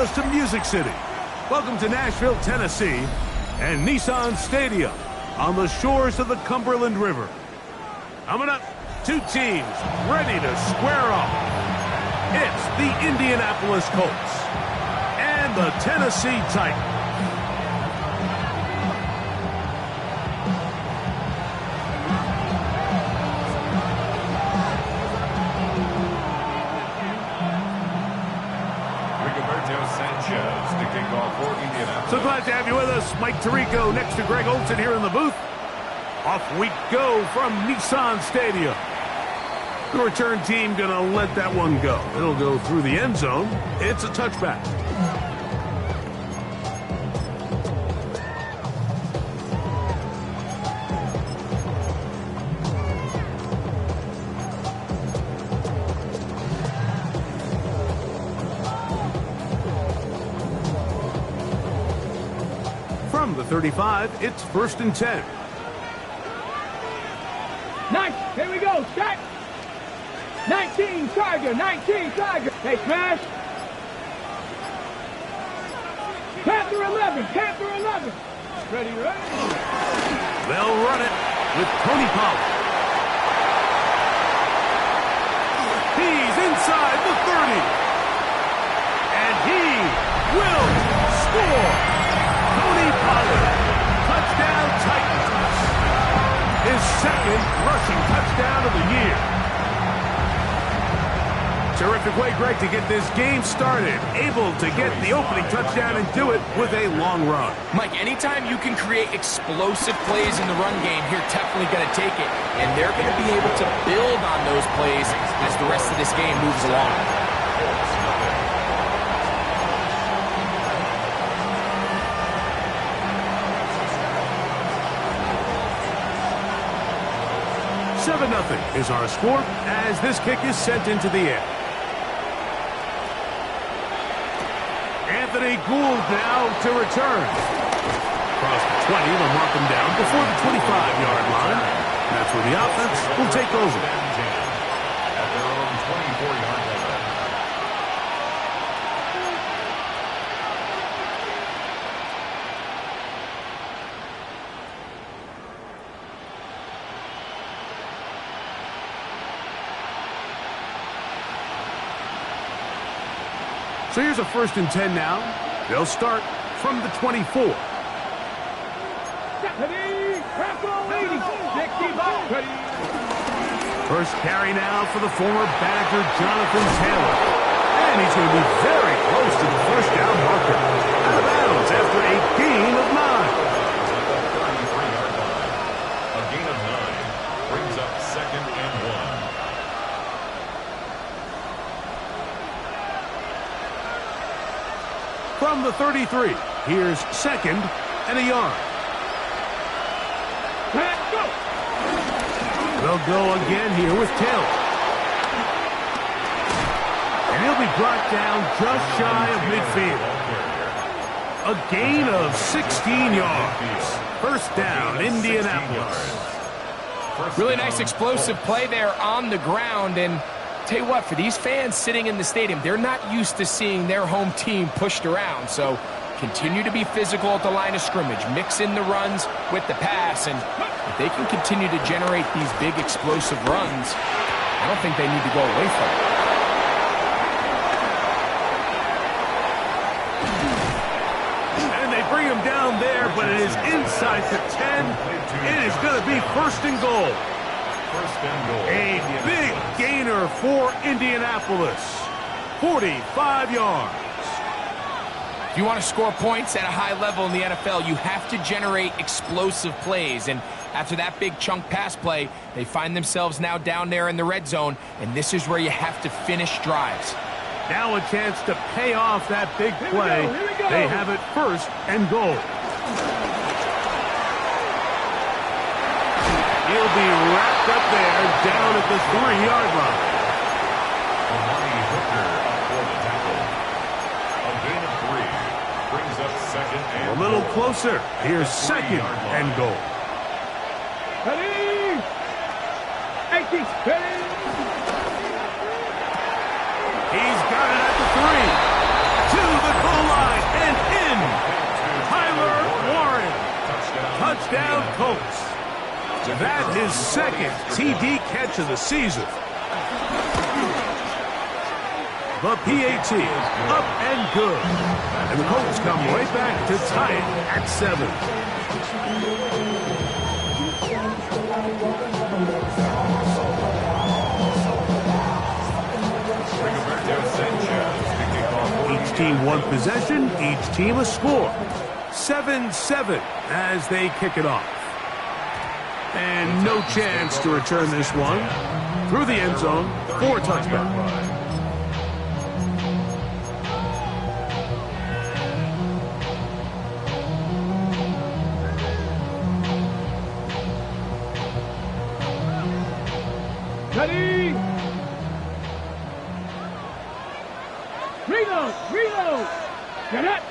us to Music City. Welcome to Nashville, Tennessee, and Nissan Stadium on the shores of the Cumberland River. Coming up, two teams ready to square off. It's the Indianapolis Colts and the Tennessee Titans. So glad to have you with us. Mike Tirico next to Greg Olson here in the booth. Off we go from Nissan Stadium. The return team going to let that one go. It'll go through the end zone. It's a touchback. From the 35, it's 1st and 10. Nice. Here we go. Set. 19 Tiger. 19 Tiger. Hey, smash. Panther 11. Panther 11. Ready, ready. They'll run it with Tony Pollard. He's inside the 30. And he will score. Tony Pollard, touchdown Titans. His second rushing touchdown of the year. Terrific way, Greg, to get this game started. Able to get the opening touchdown and do it with a long run. Mike, anytime you can create explosive plays in the run game, you're definitely going to take it. And they're going to be able to build on those plays as the rest of this game moves along. Nothing is our score as this kick is sent into the air. Anthony Gould now to return. Across the 20, they'll mark him down before the 25-yard line. That's where the offense will take over. At their own 24-yard line. So here's a 1st and 10 now. They'll start from the 24. First carry now for the former Badger Jonathan Taylor. And he's going to be very close to the first down marker. Out of bounds after a gain of 9. A gain of 9 brings up 2nd and 1. From the 33, here's 2nd and a yard. They'll go again here with Taylor. And he'll be brought down just shy of midfield. A gain of 16 yards. First down, Indianapolis. Really nice explosive play there on the ground. And tell you what, for these fans sitting in the stadium, they're not used to seeing their home team pushed around. So continue to be physical at the line of scrimmage. Mix in the runs with the pass. And if they can continue to generate these big explosive runs, I don't think they need to go away from it. And they bring him down there, but it is inside the 10. It is going to be 1st and goal. A big gainer for Indianapolis. 45 yards. If you want to score points at a high level in the NFL, you have to generate explosive plays. And after that big chunk pass play, they find themselves now down there in the red zone. And this is where you have to finish drives. Now a chance to pay off that big play. They have it 1st and goal. He'll be wrapped up there down at the 3-yard line. A gain of 3 brings up 2nd and A little closer. Here's 2nd and goal. Ready! 18. Ready! He's got it at the 3. To the goal That his second TD catch of the season. The PAT up and good. And the Colts come right back to tie it at 7. Each team one possession, each team a score. 7-7 as they kick it off. And no chance to return this one. Through the end zone for a touchdown. Ready? Reload! Reload! Get up!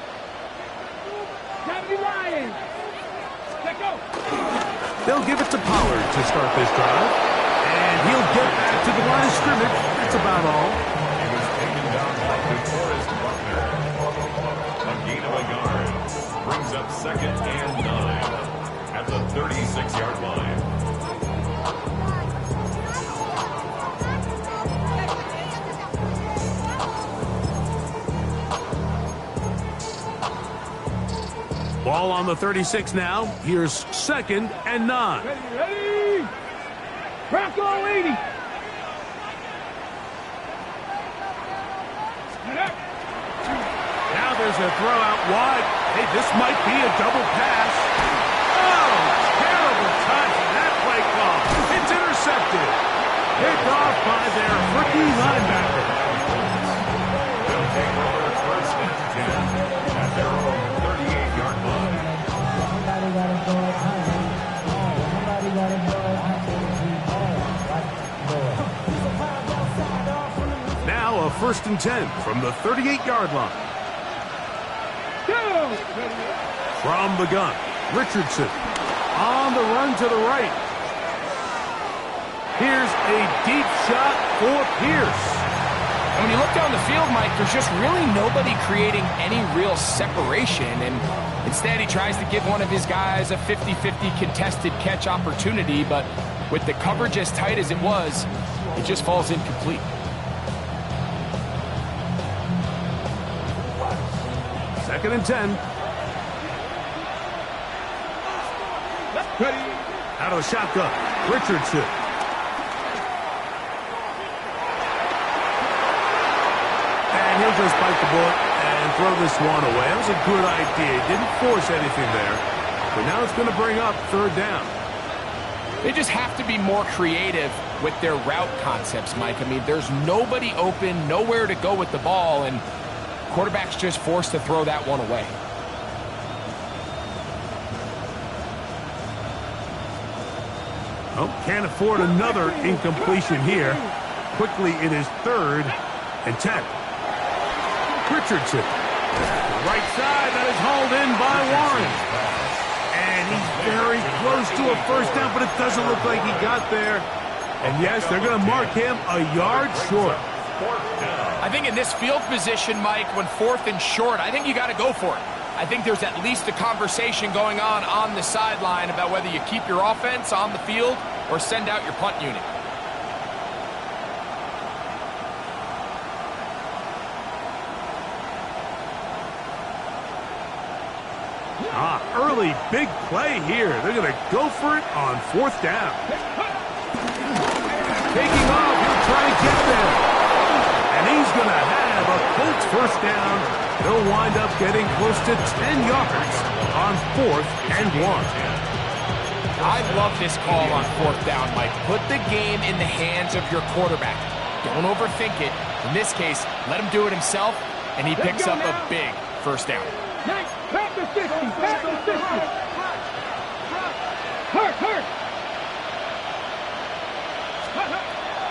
70 Lions! Let go! They'll give it to Pollard to start this drive. And he'll get back to the line of scrimmage. That's about all. He was taken down by DeForest Buckner. A gain of a yard. Brings up 2nd and 9 at the 36-yard line. Ball on the 36 now. Here's 2nd and 9. Ready? Bronco 80. Now there's a throw out wide. Hey, this might be a double pass. Oh, terrible touch. That play call. It's intercepted. Picked off by their rookie linebacker. They'll take over 1st and 10 at their own 38-yard line. Now a 1st and 10 from the 38-yard line. From the gun, Richardson on the run to the right. Here's a deep shot for Pierce. And when you look down the field, Mike, there's just really nobody creating any real separation. And instead, he tries to give one of his guys a 50-50 contested catch opportunity. But with the coverage as tight as it was, it just falls incomplete. Second and 10. Ready? Out of the shotgun, Richardson. And he'll just bite the bullet and throw this one away. That was a good idea. He didn't force anything there. But now it's going to bring up 3rd down. They just have to be more creative with their route concepts, Mike. I mean, there's nobody open, nowhere to go with the ball, and quarterback's just forced to throw that one away. Oh, can't afford another incompletion here. Quickly, it is 3rd and 10. Richardson. Right side, that is hauled in by Warren. And he's very close to a 1st down, but it doesn't look like he got there. And yes, they're going to mark him a yard short. I think in this field position, Mike, when 4th and short, I think you got to go for it. I think there's at least a conversation going on the sideline about whether you keep your offense on the field or send out your punt unit. Early big play here. They're going to go for it on 4th down. Taking off, he'll try to get there. And he's going to have a Colts 1st down. They'll wind up getting close to 10 yards on 4th and 1. I love this call on 4th down, Mike. Put the game in the hands of your quarterback. Don't overthink it. In this case, let him do it himself, and he picks up a big 1st down. Back to 50. Back to 50. Hurt.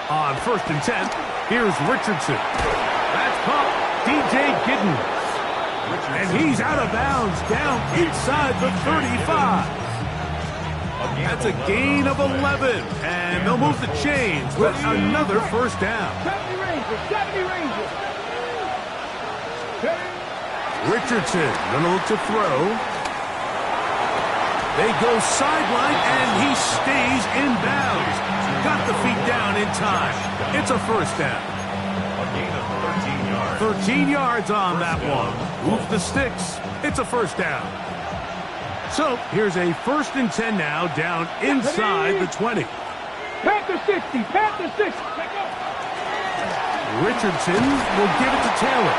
On 1st and 10, here's Richardson. That's caught DJ Giddens. And he's out of bounds down inside the 35. That's a gain of 11. And they'll move the chains with another 1st down. 70 Rangers. Richardson gonna look to throw. They go sideline, and he stays in bounds. Got the feet down in time. It's a first down. A gain of 13 yards. 13 yards on that one. Move the sticks. It's a first down. So here's a 1st and 10 now, down inside the 20. Panther 60, Panther 60. Richardson will give it to Taylor.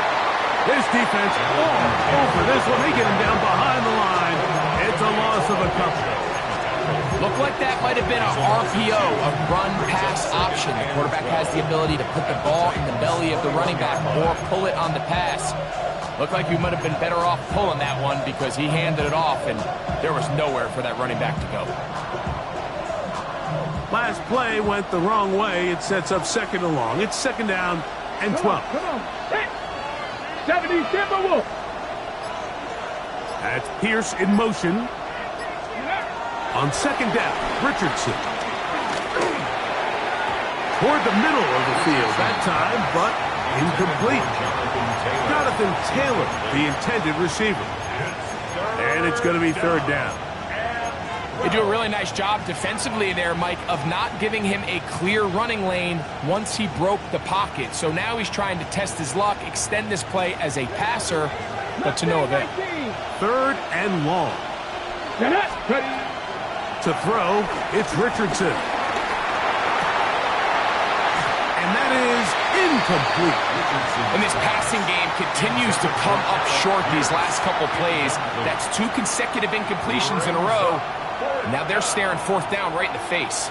This defense all over this one. They get him down behind the line. It's a loss of a couple. Looked like that might have been a RPO, a run-pass option. The quarterback has the ability to put the ball in the belly of the running back or pull it on the pass. Looked like he might have been better off pulling that one because he handed it off, and there was nowhere for that running back to go. Last play went the wrong way. It sets up 2nd and long. It's 2nd down and 12. Come on. 70 Timberwolves. That's Pierce in motion. On 2nd down, Richardson. Toward the middle of the field that time, but incomplete. Jonathan Taylor, the intended receiver. And it's going to be 3rd down. They do a really nice job defensively there, Mike, of not giving him a clear running lane once he broke the pocket. So now he's trying to test his luck, extend this play as a passer, but to no avail. 3rd and long. To throw, it's Richardson. And that is incomplete. And this passing game continues to come up short these last couple plays. That's 2 consecutive incompletions in a row. Now they're staring 4th down right in the face.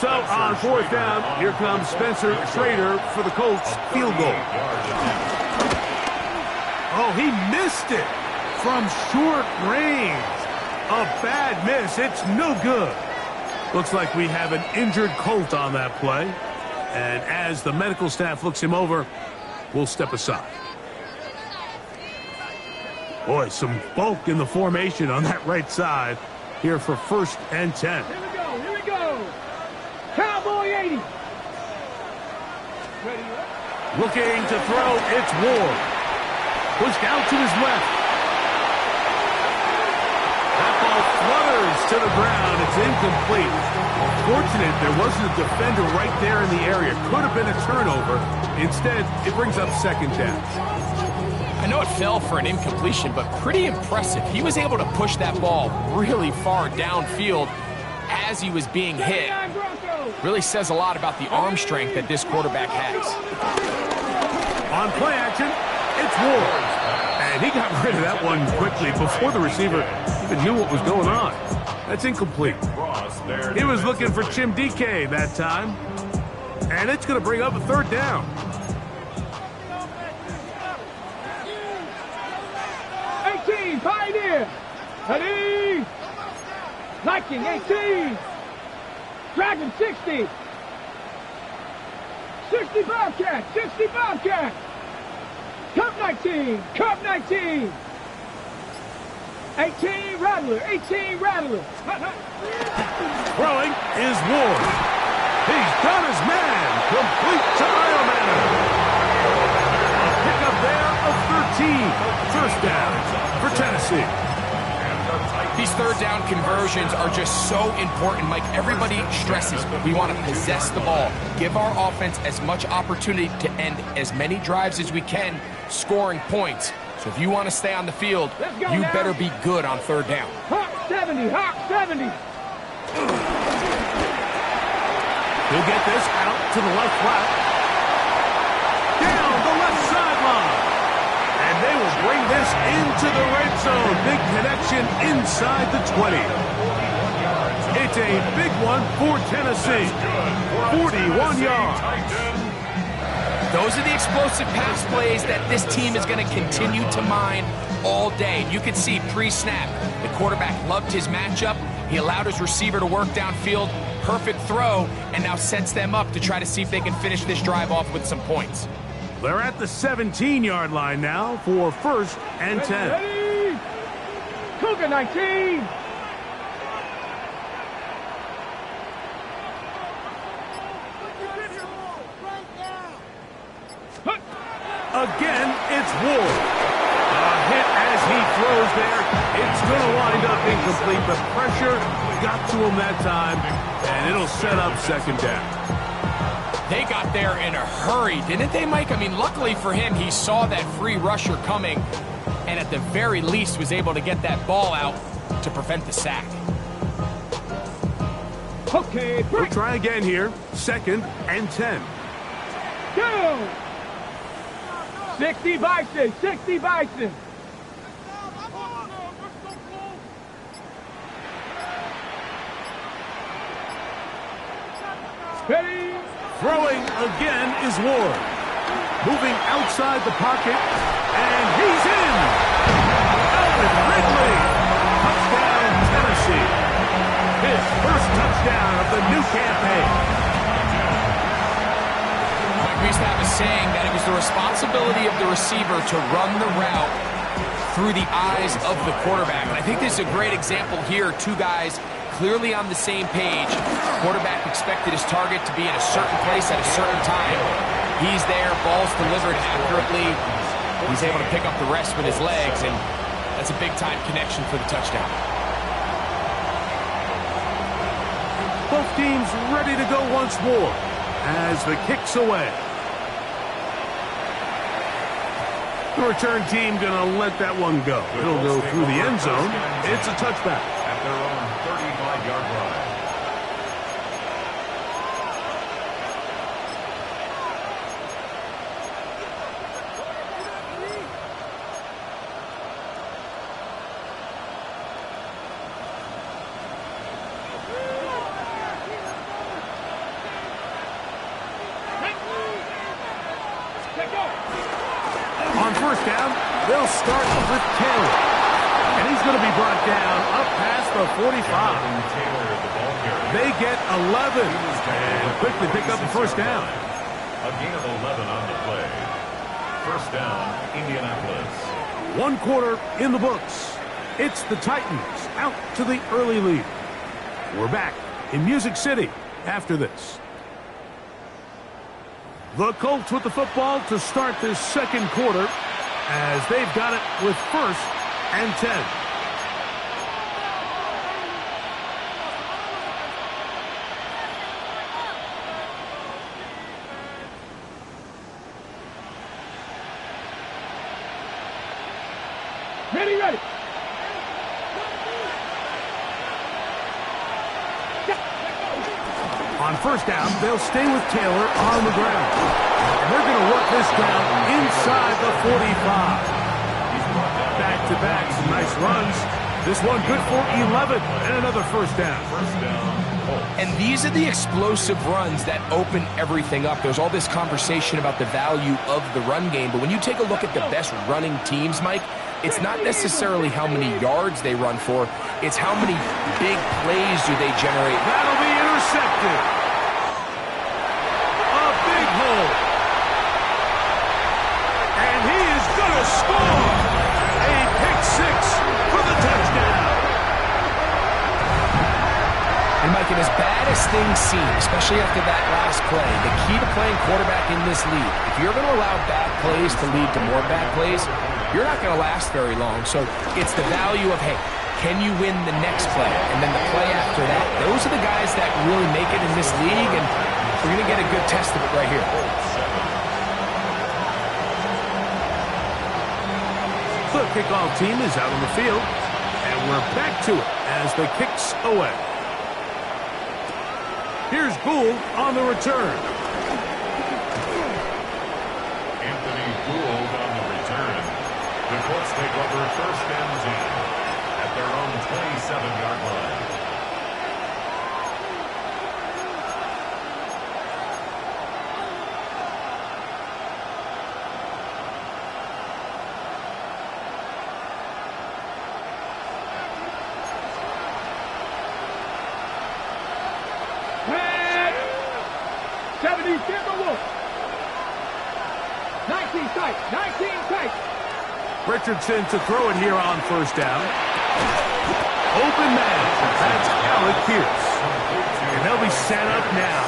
So on 4th down, here comes Spencer Schrader for the Colts field goal. Oh, he missed it from short range. A bad miss. It's no good. Looks like we have an injured Colt on that play. And as the medical staff looks him over, we'll step aside. Boy, some bulk in the formation on that right side here for 1st and 10. Here we go. Cowboy 80. Looking to throw, it's Ward. Pushed out to his left. That ball flutters to the ground. It's incomplete. Fortunate there wasn't a defender right there in the area. Could have been a turnover. Instead, it brings up 2nd down. I know it fell for an incompletion, but pretty impressive. He was able to push that ball really far downfield as he was being hit. Really says a lot about the arm strength that this quarterback has. On play action, it's Ward. And he got rid of that one quickly before the receiver even knew what was going on. That's incomplete. He was looking for Chim DK that time. And it's going to bring up a 3rd down. 18, Pioneer. Ready. Viking 18. Dragon 60. 60 Bobcat. 60 Bobcat. Cup 19. Cup 19. 18 Rattler. 18 Rattler. Throwing is Ward. He's got his man. Complete to Iomanner. Pick up there of 13. 1st down for Tennessee. These 3rd down conversions are just so important, Mike. Everybody stresses we want to possess the ball, give our offense as much opportunity to end as many drives as we can, scoring points. So if you want to stay on the field, you better be good on 3rd down. Hawk 70, Hawk 70. He'll get this out to the left flat. Down the left sideline. And they will bring this into the red zone. Big connection inside the 20. It's a big one for Tennessee. 41 yards. Those are the explosive pass plays that this team is going to continue to mine all day. You can see pre-snap, the quarterback loved his matchup. He allowed his receiver to work downfield. Perfect throw, and now sets them up to try to see if they can finish this drive off with some points. They're at the 17-yard line now for 1st and 10. Ready. Cougar 19. Again, it's Ward. A hit as he throws there. It's It's going to wind up incomplete. The pressure got to him that time, and it'll set up second down. They got there in a hurry, didn't they, Mike? I mean, luckily for him, he saw that free rusher coming, and at the very least was able to get that ball out to prevent the sack. Okay, We'll try again here. 2nd and 10. Go! 60 Bison, 60 Bison. Ready? Throwing again is Ward. Moving outside the pocket, and he's in! Alvin Ridley! Touchdown, Tennessee. His first touchdown of the new campaign. We used to have a saying that it was the responsibility of the receiver to run the route through the eyes of the quarterback. And I think this is a great example here. Two guys clearly on the same page. Quarterback expected his target to be in a certain place at a certain time. He's there, ball's delivered accurately. He's able to pick up the rest with his legs, and that's a big-time connection for the touchdown. Both teams ready to go once more as the kick's away. The return team going to let that one go. It'll go through the end zone. It's a touchback. At their own 35-yard line. On first down, they'll start with Taylor. And he's going to be brought down up past the 45. They get 11 and quickly pick up the first down. A gain of 11 on the play. First down, Indianapolis. 1 quarter in the books. It's the Titans out to the early lead. We're back in Music City after this. The Colts with the football to start this second quarter as they've got it with 1st and 10. Ready. On first down, they'll stay with Taylor on the ground. And they're going to work this down inside the 45. Back-to-back, some nice runs. This one good for 11 and another first down. And these are the explosive runs that open everything up. There's all this conversation about the value of the run game, but when you take a look at the best running teams, Mike, it's not necessarily how many yards they run for, it's how many big plays do they generate. That'll be intercepted. A big hole. And he is going to score. A pick six for the touchdown. And Mike, and as bad as things seem, especially after that last play, the key to playing quarterback in this league, if you're going to allow bad plays to lead to more bad plays, you're not going to last very long. So it's the value of, hey, can you win the next play? And then the play after that. Those are the guys that really make it in this league, and we're going to get a good test of it right here. The kickoff team is out on the field, and we're back to it as the kick's away. Here's Gould on the return. Anthony Gould on the return. The Colts take over 1st and 10 at their own 27-yard line. Red. 70 Timberwolves. 19 tight. 19 tight. Richardson to throw it here on first down. Open man. That's Alec Pierce. And they'll be set up now.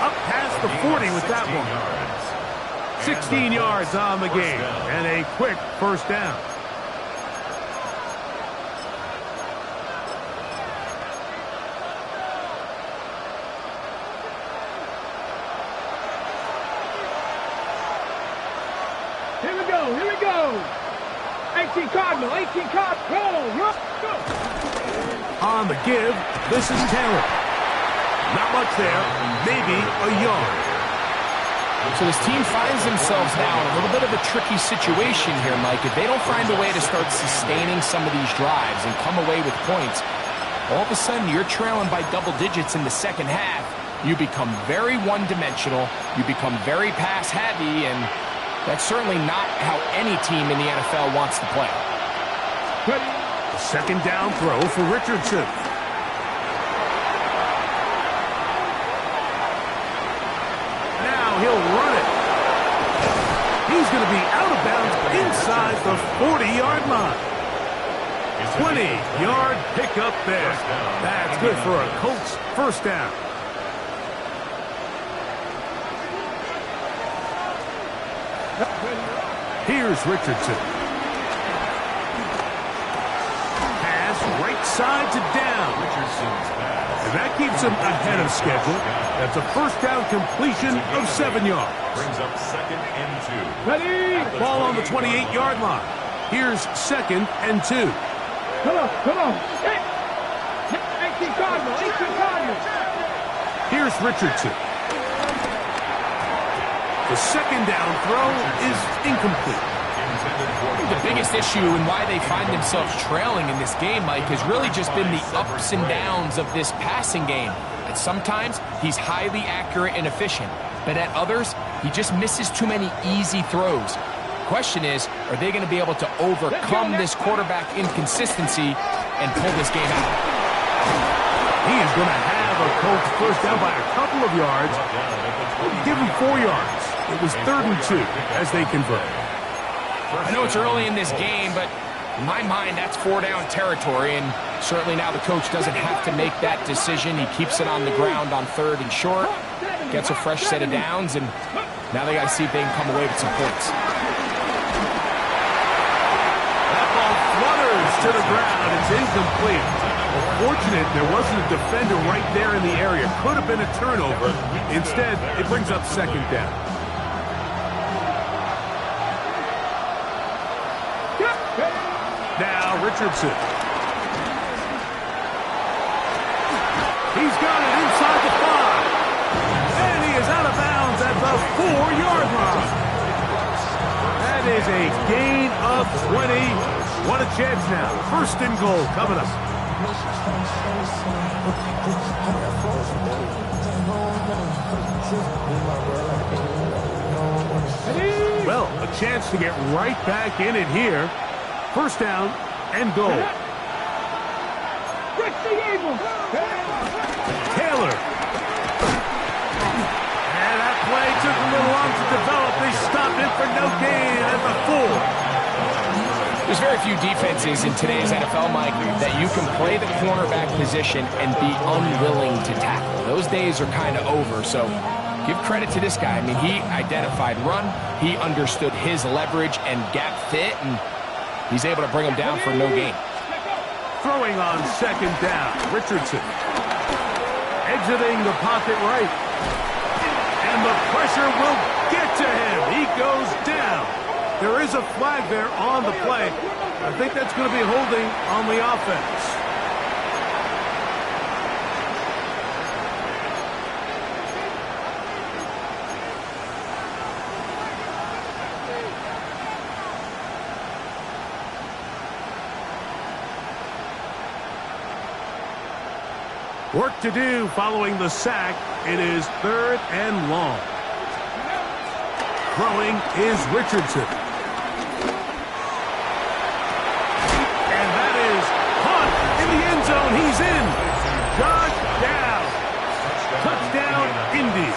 Up past the 40 with that one. 16 yards on the game. And a quick first down. Here we go. 18 Cardinal, 18 Cardinal. Go. On the give, this is Taylor. Not much there, maybe a yard. So this team finds themselves now in a little bit of a tricky situation here, Mike. If they don't find a way to start sustaining some of these drives and come away with points, all of a sudden you're trailing by double digits in the second half. You become very one-dimensional. You become very pass-heavy, and that's certainly not how any team in the NFL wants to play. A second down throw for Richardson. Now he'll run it. He's going to be out of bounds inside the 40-yard line. 20-yard pickup there. That's good for a Colts first down. Here's Richardson. Pass right side to down. And that keeps him ahead of schedule. That's a first down completion of 7 yards. Brings up 2nd and 2. Ready? Ball on the 28-yard line. Here's 2nd and 2. Come on. Hey. 18 Cardinal, 18 Cardinal. Here's Richardson. The second down throw is incomplete. The biggest issue and why they find themselves trailing in this game, Mike, has really just been the ups and downs of this passing game. And sometimes he's highly accurate and efficient, but at others, he just misses too many easy throws. Question is, are they going to be able to overcome this quarterback inconsistency and pull this game out? He is going to have a Colts first down by a couple of yards. Give him 4 yards. It was 3rd and 2 as they convert. I know it's early in this game, but in my mind, that's 4-down territory, and certainly now the coach doesn't have to make that decision. He keeps it on the ground on 3rd and short, gets a fresh set of downs, and now they got to see if they can come away with some points. That ball flutters to the ground. It's incomplete. Well, fortunate there wasn't a defender right there in the area. Could have been a turnover. Instead, it brings up 2nd down. Now Richardson. He's got it inside the 5. And he is out of bounds at the 4-yard line. That is a gain of 20. What a chance now. 1st and goal coming up. Well, a chance to get right back in it here. 1st down and goal. Taylor. And that play took a little long to develop. They stopped it for no gain at the 4. There's very few defenses in today's NFL, Mike, that you can play the cornerback position and be unwilling to tackle. Those days are kind of over, so give credit to this guy. I mean, he identified run, he understood his leverage and gap fit, and he's able to bring him down for no gain. Throwing on 2nd down, Richardson. Exiting the pocket right. And the pressure will get to him. He goes down. There is a flag there on the play. I think that's going to be holding on the offense. Work to do following the sack. It is 3rd and long. Throwing is Richardson. And that is caught in the end zone. He's in. Touchdown, Indy.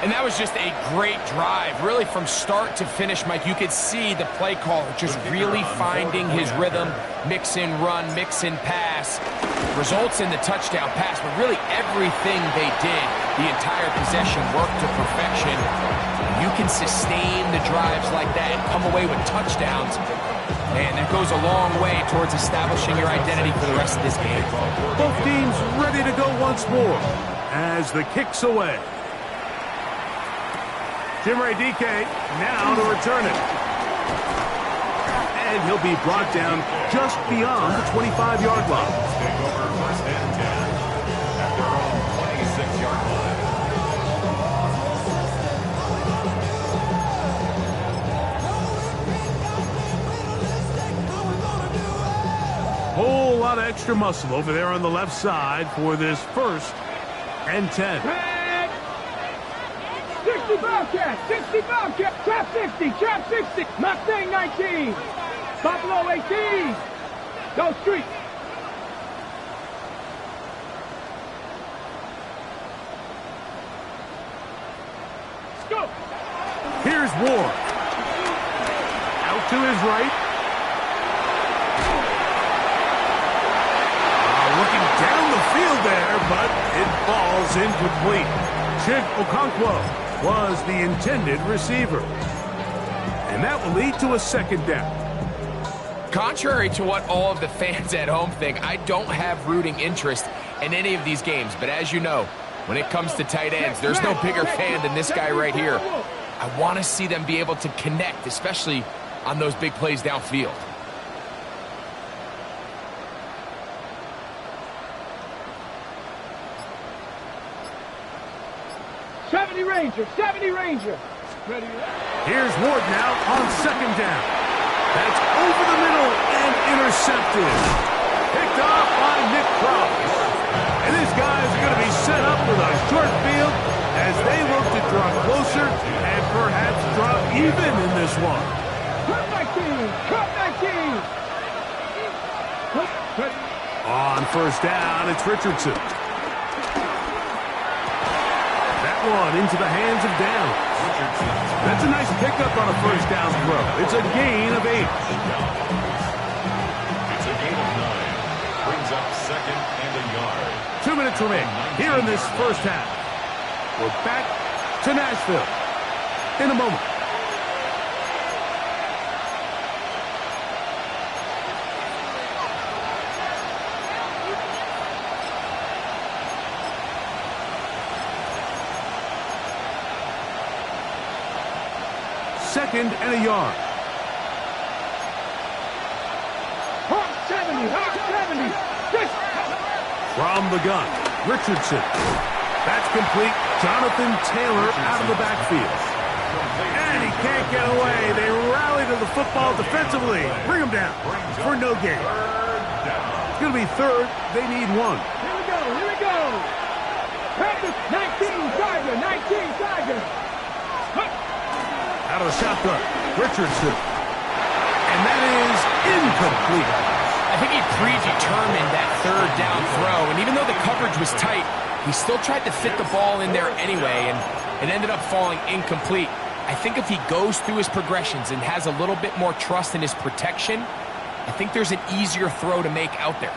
And that was just a great drive, really from start to finish, Mike. You could see the play caller just really finding his rhythm, mix in run, mix in pass, results in the touchdown pass, but really everything they did, the entire possession worked to perfection. You can sustain the drives like that and come away with touchdowns. Man, that goes a long way towards establishing your identity for the rest of this game. Both teams ready to go once more as the kick's away. Jim Ray DK now to return it. And he'll be brought down just beyond the 25-yard line. Take over first and 10 at their own 26-yard line. Whole lot of extra muscle over there on the left side for this first and 10. 60 Bobcat, 60 Bobcat, trap 60, trap 60, Mustang 19, Buffalo 18, go street. Let's go. Here's Ward. Out to his right. Looking down the field there, but it falls incomplete. Chig Okonkwo was the intended receiver. And that will lead to a second down. Contrary to what all of the fans at home think, I don't have rooting interest in any of these games. But as you know, when it comes to tight ends, there's no bigger fan than this guy right here. I want to see them be able to connect, especially on those big plays downfield. Ranger, 70 Ranger. Ready. Here's Ward now on second down. That's over the middle and intercepted. Picked off by Nick Cross. And these guys are going to be set up with a short field as they look to draw closer and perhaps draw even in this one. Cut 19, cut 19. On first down, it's Richardson. One into the hands of Downs. That's a nice pickup on a first down throw. It's a gain of 8. It's a gain of 9. Brings up second and a yard. 2 minutes remain here in this first half. We're back to Nashville in a moment. Second and a yard. Hawk 70, Hawk 70. From the gun, Richardson. That's complete. Jonathan Taylor out of the backfield. And he can't get away. They rally to the football defensively. Bring him down for no gain. It's going to be third. They need 1. Here we go, here we go. Practice 19 Tiger, 19 Tiger. Out of the shotgun, Richardson. And that is incomplete. I think he predetermined that third down throw, and even though the coverage was tight, he still tried to fit the ball in there anyway, and it ended up falling incomplete. I think if he goes through his progressions and has a little bit more trust in his protection, I think there's an easier throw to make out there.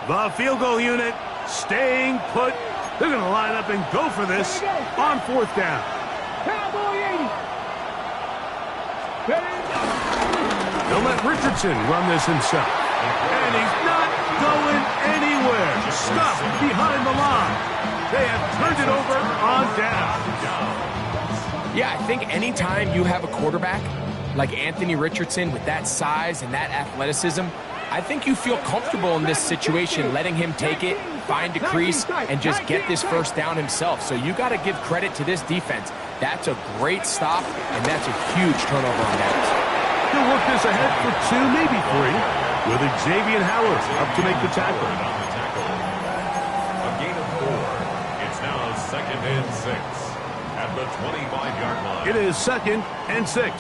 The field goal unit staying put. They're going to line up and go for this on fourth down. Cowboy 80. They'll let Richardson run this himself. And he's not going anywhere. Stuck behind the line. They have turned it over on down. Yeah, I think anytime you have a quarterback like Anthony Richardson with that size and that athleticism, I think you feel comfortable in this situation, letting him take it, find a crease, and just get this first down himself. So you got to give credit to this defense. That's a great stop, and that's a huge turnover on downs. He'll work this ahead for 2, maybe 3, with Xavier Howard up to make the tackle. A gain of 4. It's now second and 6 at the 25-yard line. It is second and 6.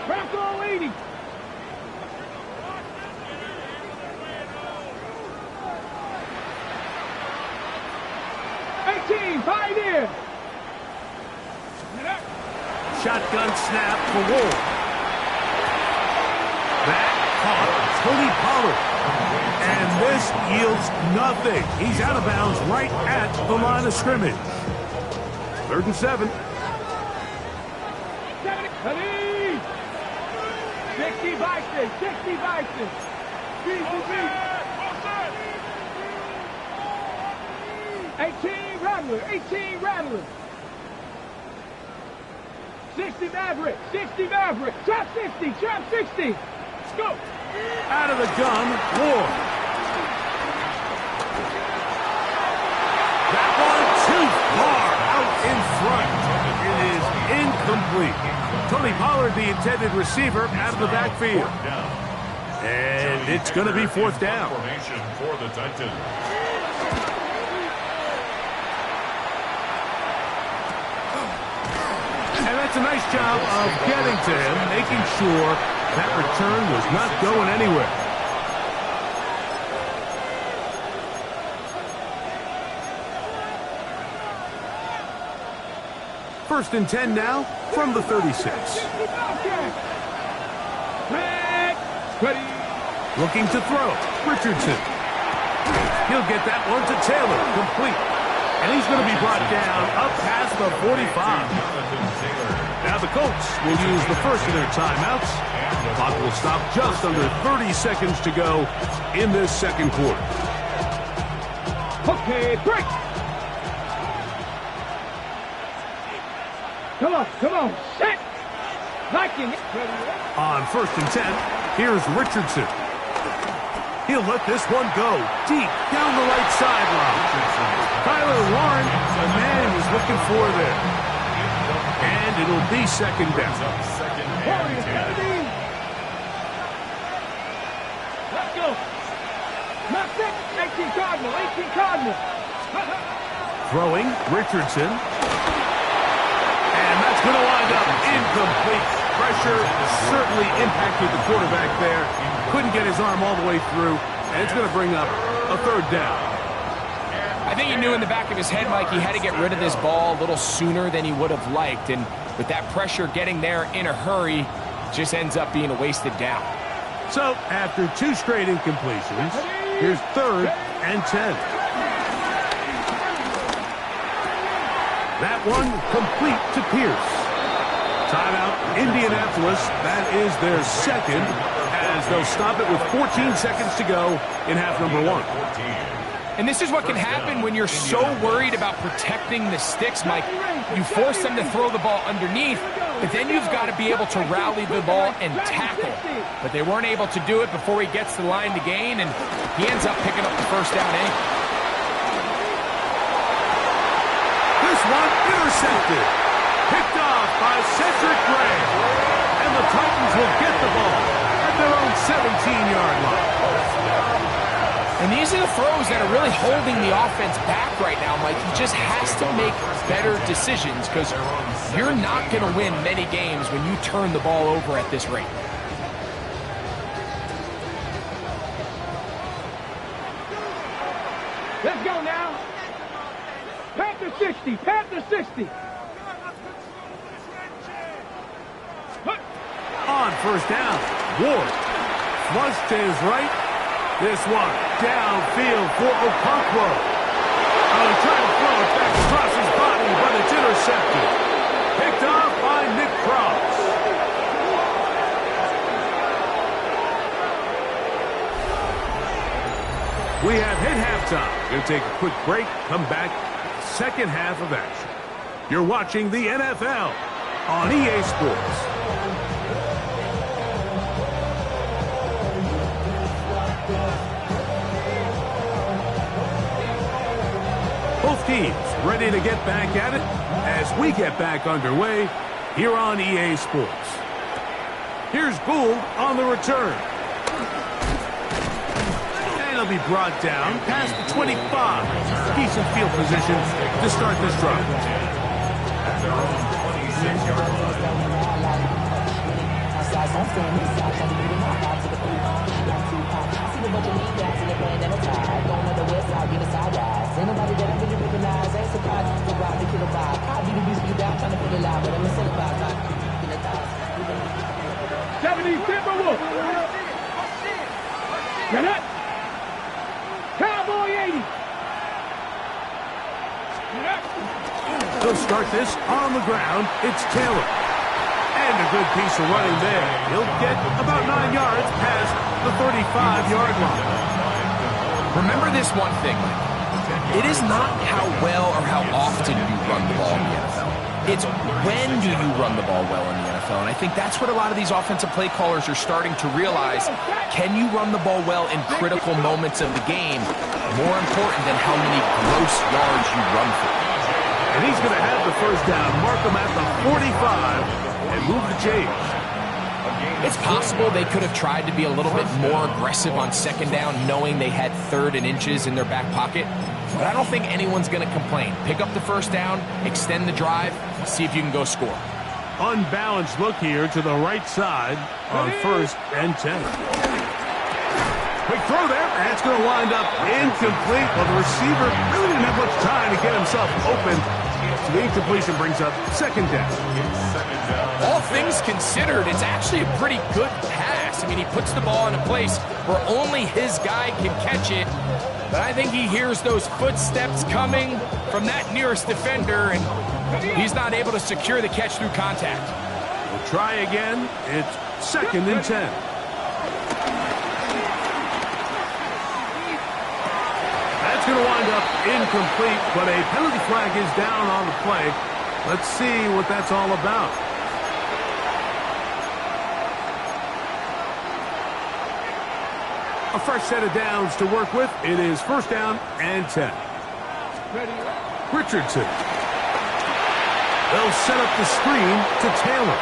Bronco 80. Pioneer. Shotgun snap for Ward. That caught Tony Pollard. And this yields nothing. He's out of bounds right at the line of scrimmage. 3rd and 7. 60 Bison, 60 Bison. BCB. 18 Rattler, 18 Rattler. 60 Maverick, 60 Maverick. Trap 60, trap 60. Let's go. Out of the gun, Ward. That one too far out in front. It is incomplete. Tony Pollard, the intended receiver, out of the backfield. And it's going to be fourth down. Formation for the Titans. And that's a nice job of getting to him, making sure that return was not going anywhere. First and 10 now from the 36. Looking to throw. Richardson. He'll get that one to Taylor. Complete. And he's going to be brought down up past the 45. Now the Colts will use the first of their timeouts. The clock will stop just under 30 seconds to go in this second quarter. Okay, break. Come on, set. Liking it. On first and 10, here's Richardson. He'll let this one go deep down the right sideline. Tyler Warren, the man he was looking for there. And it'll be second down. Let's go. Not six. 18 Cardinal, 18 Cardinal. Throwing, Richardson. And that's going to wind up incomplete. Pressure certainly impacted the quarterback there. Couldn't get his arm all the way through. And it's going to bring up a third down. I think he knew in the back of his head, Mike, he had to get rid of this ball a little sooner than he would have liked. And with that pressure getting there in a hurry, just ends up being a wasted down. So, after two straight incompletions, here's third and 10. That one complete to Pierce. Timeout, Indianapolis. That is their second, as they'll stop it with 14 seconds to go in half number one. And this is what can happen when you're so worried about protecting the sticks, Mike. You force them to throw the ball underneath, but then you've got to be able to rally the ball and tackle. But they weren't able to do it before he gets to the line to gain, and he ends up picking up the first down anyway. This one intercepted. Picked off by Cedric Gray. And the Titans will get the ball at their own 17-yard line. And these are the throws that are really holding the offense back right now, Mike. He just has to make better decisions because you're not going to win many games when you turn the ball over at this rate. Let's go now. Panther 60, Panther 60. On first down, Ward. Flush to his right. This one downfield for Okonkwo. Oh, he tried to throw it back across his body, but it's intercepted. Picked off by Nick Cross. We have hit halftime. Going to take a quick break, come back, second half of action. You're watching the NFL on EA Sports. Both teams ready to get back at it as we get back underway here on EA Sports. Here's Gould on the return. And he'll be brought down past the 25. Decent field position to start this drive. At their own 26-yard line. Timberwolves. Get Cowboy 80. They'll start this on the ground. It's Taylor. And a good piece of running there. He'll get about 9 yards past the 35-yard line. Remember this one thing, Mike. It is not how well or how often you run the ball in the NFL. It's when do you run the ball well in the NFL. And I think that's what a lot of these offensive play callers are starting to realize. Can you run the ball well in critical moments of the game? More important than how many gross yards you run for. And he's going to have the first down, mark him at the 45, and move the chains. It's possible they could have tried to be a little bit more aggressive on second down, knowing they had 3rd and inches in their back pocket. But I don't think anyone's going to complain. Pick up the first down, extend the drive, see if you can go score. Unbalanced look here to the right side on 1st and 10. Quick throw there. That's going to wind up incomplete. Well, the receiver really didn't have much time to get himself open. So the incompletion brings up 2nd down. All things considered, it's actually a pretty good pass. I mean, he puts the ball in a place where only his guy can catch it. But I think he hears those footsteps coming from that nearest defender, and he's not able to secure the catch through contact. We'll try again. It's 2nd and 10. That's going to wind up incomplete, but a penalty flag is down on the play. Let's see what that's all about. A fresh set of downs to work with. It is 1st down and 10. Richardson. They'll set up the screen to Taylor.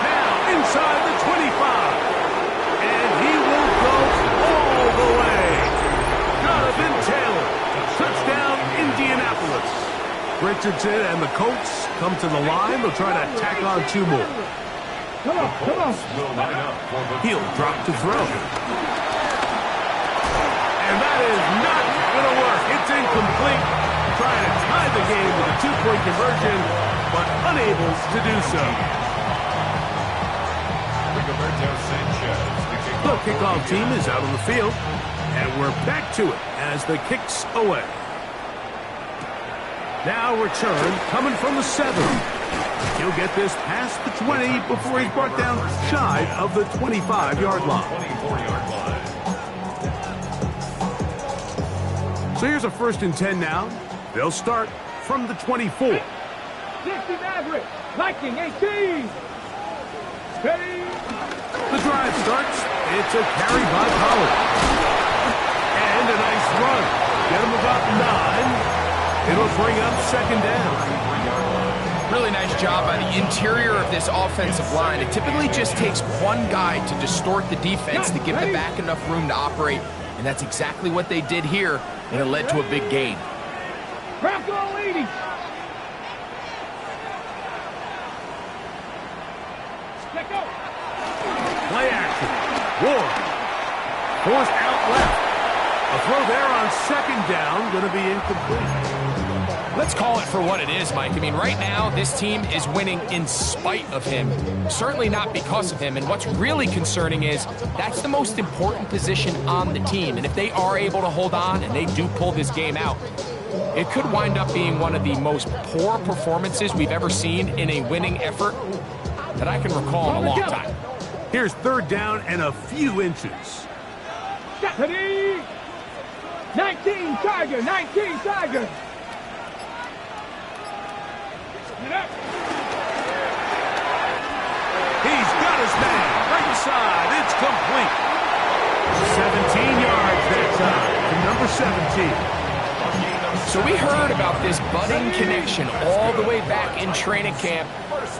Now inside the 25. And he will go all the way. Jonathan Taylor. Touchdown, Indianapolis. Richardson and the Colts come to the line. They'll try to tack on 2 more. Come on. He'll drop to throw. And that is not going to work. It's incomplete. Trying to tie the game with a 2-point conversion, but unable to do so. The kickoff team is out on the field, and we're back to it as the kick's away. Now return coming from the 7. He'll get this past the 20 before he's brought down shy of the 25-yard line. So here's a 1st and 10 now. They'll start from the 24. 60 Maverick, Viking 18. Ready? The drive starts. It's a carry by Pollard. And a nice run. Get him about 9. It'll bring up 2nd down. Really nice job by the interior of this offensive line. It typically just takes one guy to distort the defense to give the back enough room to operate, and that's exactly what they did here, and it led to a big gain. Bronco leading. Let go. Play action. Ward. Forced out left. A throw there on 2nd down, going to be incomplete. Let's call it for what it is, Mike. I mean, right now, this team is winning in spite of him. Certainly not because of him. And what's really concerning is that's the most important position on the team. And if they are able to hold on and they do pull this game out, it could wind up being one of the most poor performances we've ever seen in a winning effort that I can recall in a long time. Here's 3rd down and a few inches. Ready? 19 Tiger, 19 Tiger. He's got his man. Right side. It's complete. 17 yards that time to number 17. So we heard about this budding connection all the way back in training camp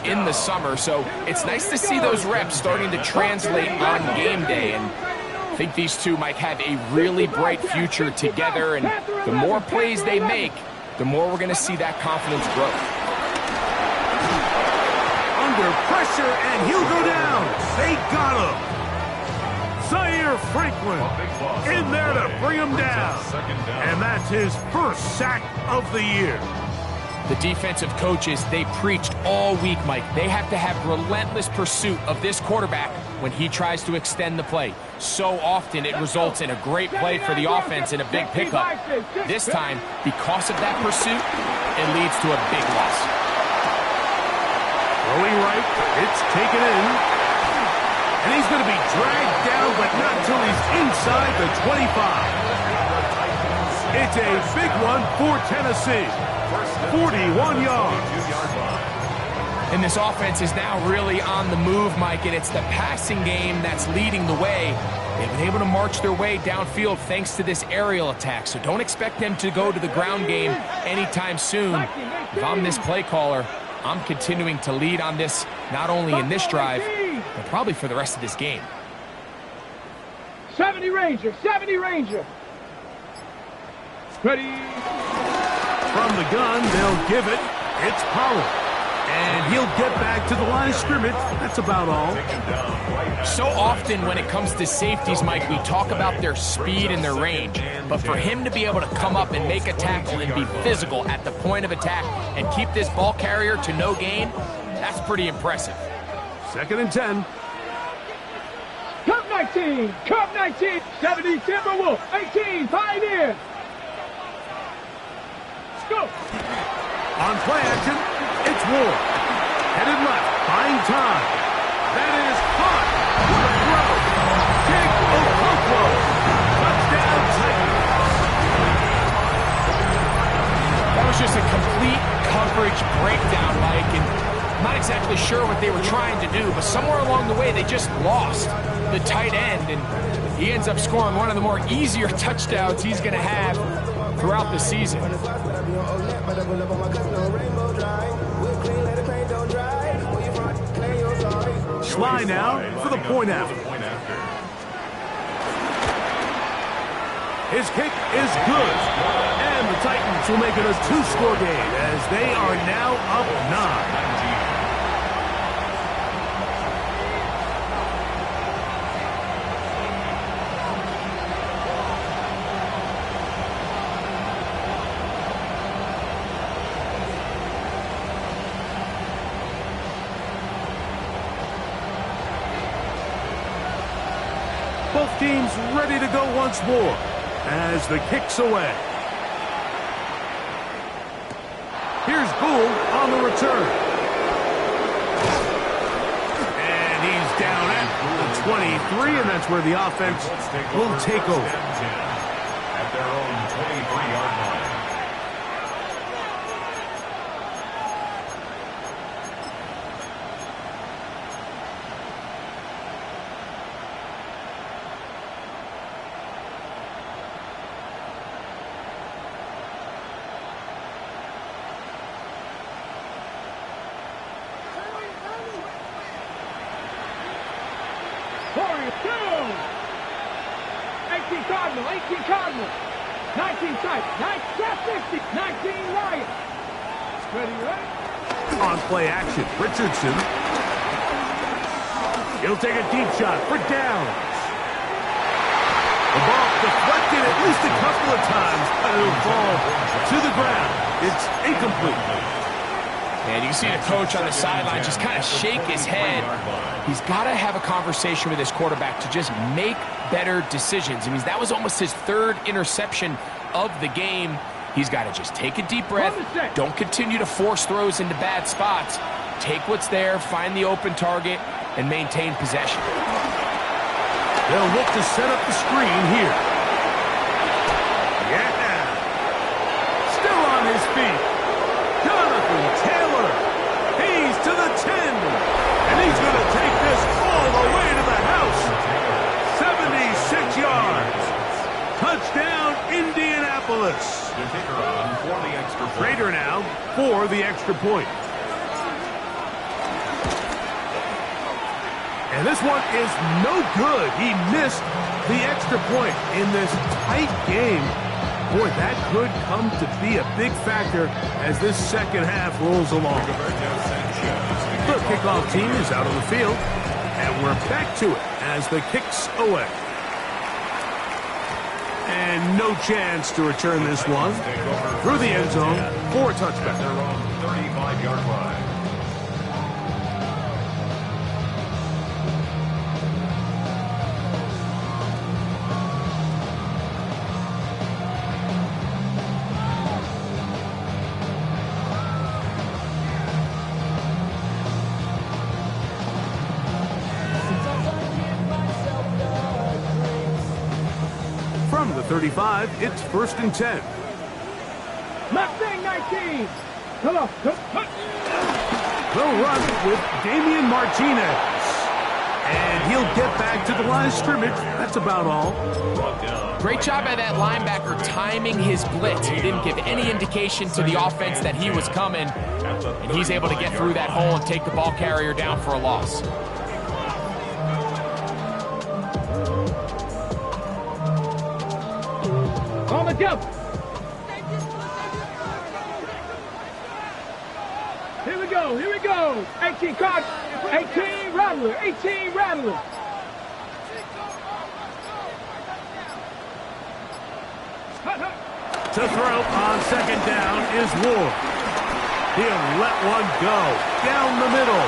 in the summer. So it's nice to see those reps starting to translate on game day. And I think these two might have a really bright future together. And the more plays they make, the more we're going to see that confidence grow. Under pressure, and he'll go down. They got him. Zaire Franklin in there to bring him down. And that's his 1st sack of the year. The defensive coaches, they preached all week, Mike. They have to have relentless pursuit of this quarterback when he tries to extend the play. So often it results in a great play for the offense and a big pickup. This time, because of that pursuit, it leads to a big loss. Throwing right, it's taken in. And he's going to be dragged down, but not until he's inside the 25. It's a big one for Tennessee. 41 yards. And this offense is now really on the move, Mike, and it's the passing game that's leading the way. They've been able to march their way downfield thanks to this aerial attack, so don't expect them to go to the ground game anytime soon. If I'm this play caller, I'm continuing to lead on this, not only in this drive, but probably for the rest of this game. 70 Ranger, 70 Ranger. Ready. From the gun, they'll give it. It's Pollard. And he'll get back to the line of scrimmage. That's about all. So often when it comes to safeties, Mike, we talk about their speed and their range. But for him to be able to come up and make a tackle and be physical at the point of attack and keep this ball carrier to no gain, that's pretty impressive. 2nd and 10. Cup 19, Cup 19. 70 Timberwolf, 18 Pioneer. Let's go. On play action, it's Ward. Headed left, buying time. That is hot. What a throw. Kick Okonkwo. Touchdown Titans. That was just a complete coverage breakdown, Mike, and I'm not exactly sure what they were trying to do, but somewhere along the way they just lost the tight end, and he ends up scoring one of the more easier touchdowns he's going to have throughout the season. Sly now for the point after. His kick is good. And the Titans will make it a 2-score game as they are now up 9. Both teams ready to go once more as the kick's away. Here's Gould on the return. And he's down at the 23, and that's where the offense will take over. At their own 23-yard line. Cardinal, 18 Cardinal, 19 Titans, 50, 19 Lions. Ready, right? On play action, Richardson. He'll take a deep shot for downs. The ball deflected at least a couple of times, but it'll fall to the ground. It's incomplete. And you see the coach on the sideline just kind of shake his head. He's got to have a conversation with his quarterback to just make better decisions. I mean, that was almost his 3rd interception of the game. He's got to just take a deep breath. Don't continue to force throws into bad spots. Take what's there, find the open target, and maintain possession. They'll look to set up the screen here. Yeah. Still on his feet. Jonathan Taylor. He's to the 10. And he's going to take this all the way to the house. 76 yards. Touchdown, Indianapolis. Rader now for the extra point. And this one is no good. He missed the extra point in this tight game. Boy, that could come to be a big factor as this second half rolls along. The kickoff team is out on the field, and we're back to it as the kick's away. And no chance to return this one through the end zone for a touchback. Their own 35-yard line. From the 35, it's 1st and 10. Mustang 19. Come on. They'll run with Damian Martinez. And he'll get back to the line of scrimmage. That's about all. Great job by that linebacker timing his blitz. He didn't give any indication to the offense that he was coming. And he's able to get through that hole and take the ball carrier down for a loss. On the jump. Here we go. 18 card. 18 Rattler. 18 Rattler. To throw on 2nd down is Ward. He'll let one go down the middle.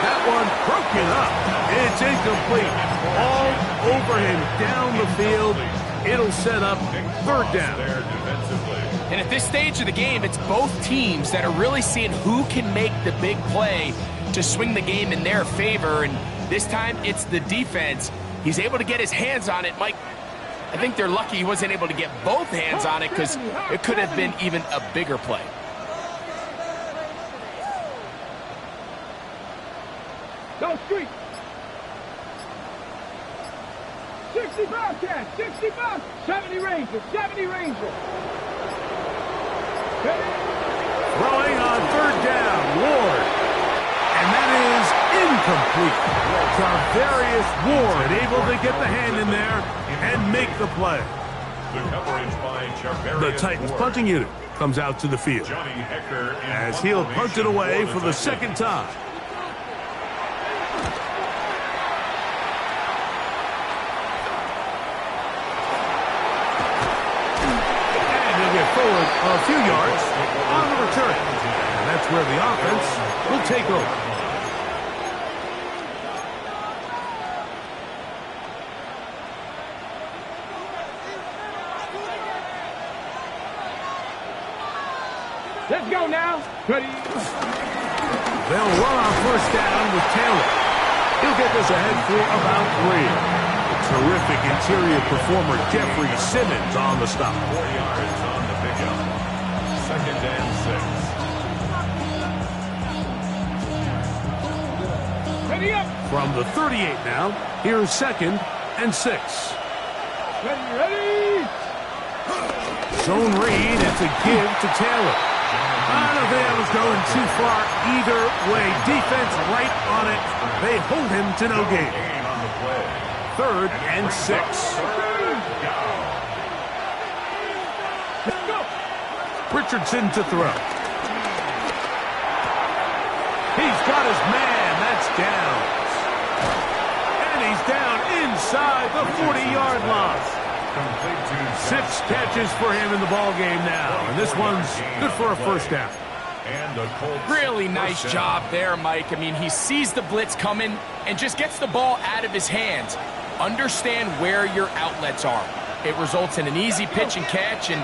That one broken up. It's incomplete. All over him down the field. It'll set up 3rd down. And at this stage of the game, it's both teams that are really seeing who can make the big play to swing the game in their favor. And this time, it's the defense. He's able to get his hands on it. Mike, I think they're lucky he wasn't able to get both hands on it because it could have been even a bigger play. Go street. 60 Bobcat. 60 Bobcat. 70 Rangers. 70 Rangers. Throwing on 3rd down, Ward. And that is incomplete. Tarvarius Ward able to get the hand in there and make the play. The Titans punting unit comes out to the field as he'll punt it away for the 2nd time. Forward a few yards on the return. And that's where the offense will take over. Let's go now. Ready. They'll run on 1st down with Taylor. He'll get this ahead for about 3. Terrific interior performer Jeffrey Simmons on the stop. 4 yards on the pickup. 2nd and 6. Ready up. From the 38 now, here's 2nd and 6. Ready. Zone read, it's a give to Taylor. I don't think that was going too far either way. Defense right on it. They hold him to no gain. 3rd and 6. Richardson to throw. He's got his man. That's down. And he's down inside the 40-yard line. 6 catches for him in the ball game now. And this one's good for a 1st down. Really nice job there, Mike. I mean, he sees the blitz coming and just gets the ball out of his hands. Understand where your outlets are. It results in an easy pitch and catch and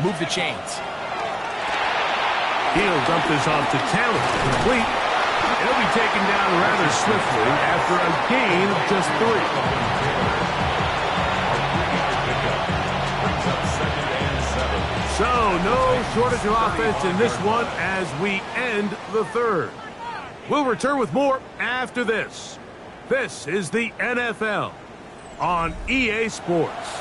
move the chains. He'll dump this off to Taylor. Complete. He'll be taken down rather swiftly after a gain of just 3. So, no shortage of offense in this one as we end the 3rd. We'll return with more after this. This is the NFL on EA Sports.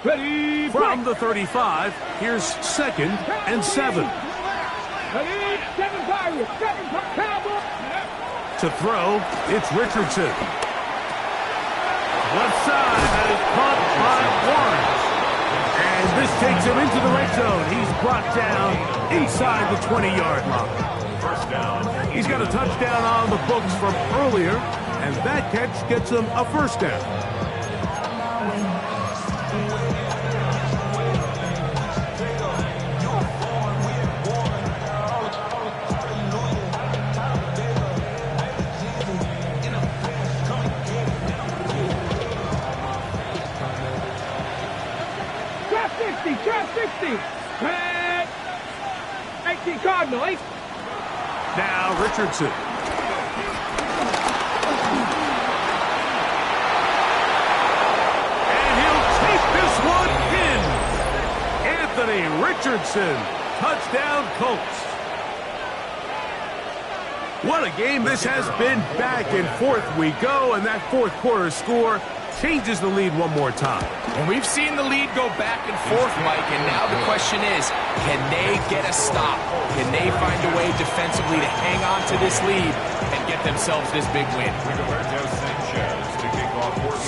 Ready. From the 35, here's 2nd and 7. Ready. 7 Pirates. 7 Cowboys. To throw, it's Richardson. Left side, that is caught by Warren. And this takes him into the red zone. He's brought down inside the 20-yard line. 1st down. He's got a touchdown on the books from earlier, and that catch gets him a 1st down. 60, trap 60. Red. 18 Cardinal, 8. Now Richardson. And he'll take this one in. Anthony Richardson, touchdown Colts. What a game this has been. Back and forth we go, and that fourth quarter score changes the lead one more time. And we've seen the lead go back and forth, Mike, and now the question is, can they get a stop? Can they find a way defensively to hang on to this lead and get themselves this big win?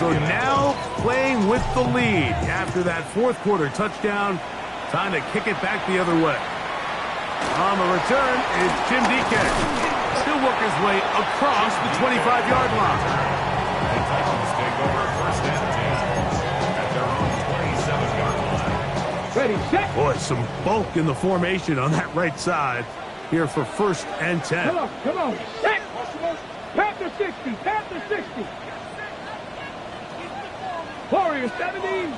So now playing with the lead after that fourth quarter touchdown, time to kick it back the other way. On the return is Jim Deacon. Still work his way across the 25-yard line. The Titans take over first and 10 at their own 27-yard line. Ready, set. Boy, some bulk in the formation on that right side here for first and 10. Come on, set. Panther 60, Panther 60. Warrior 70.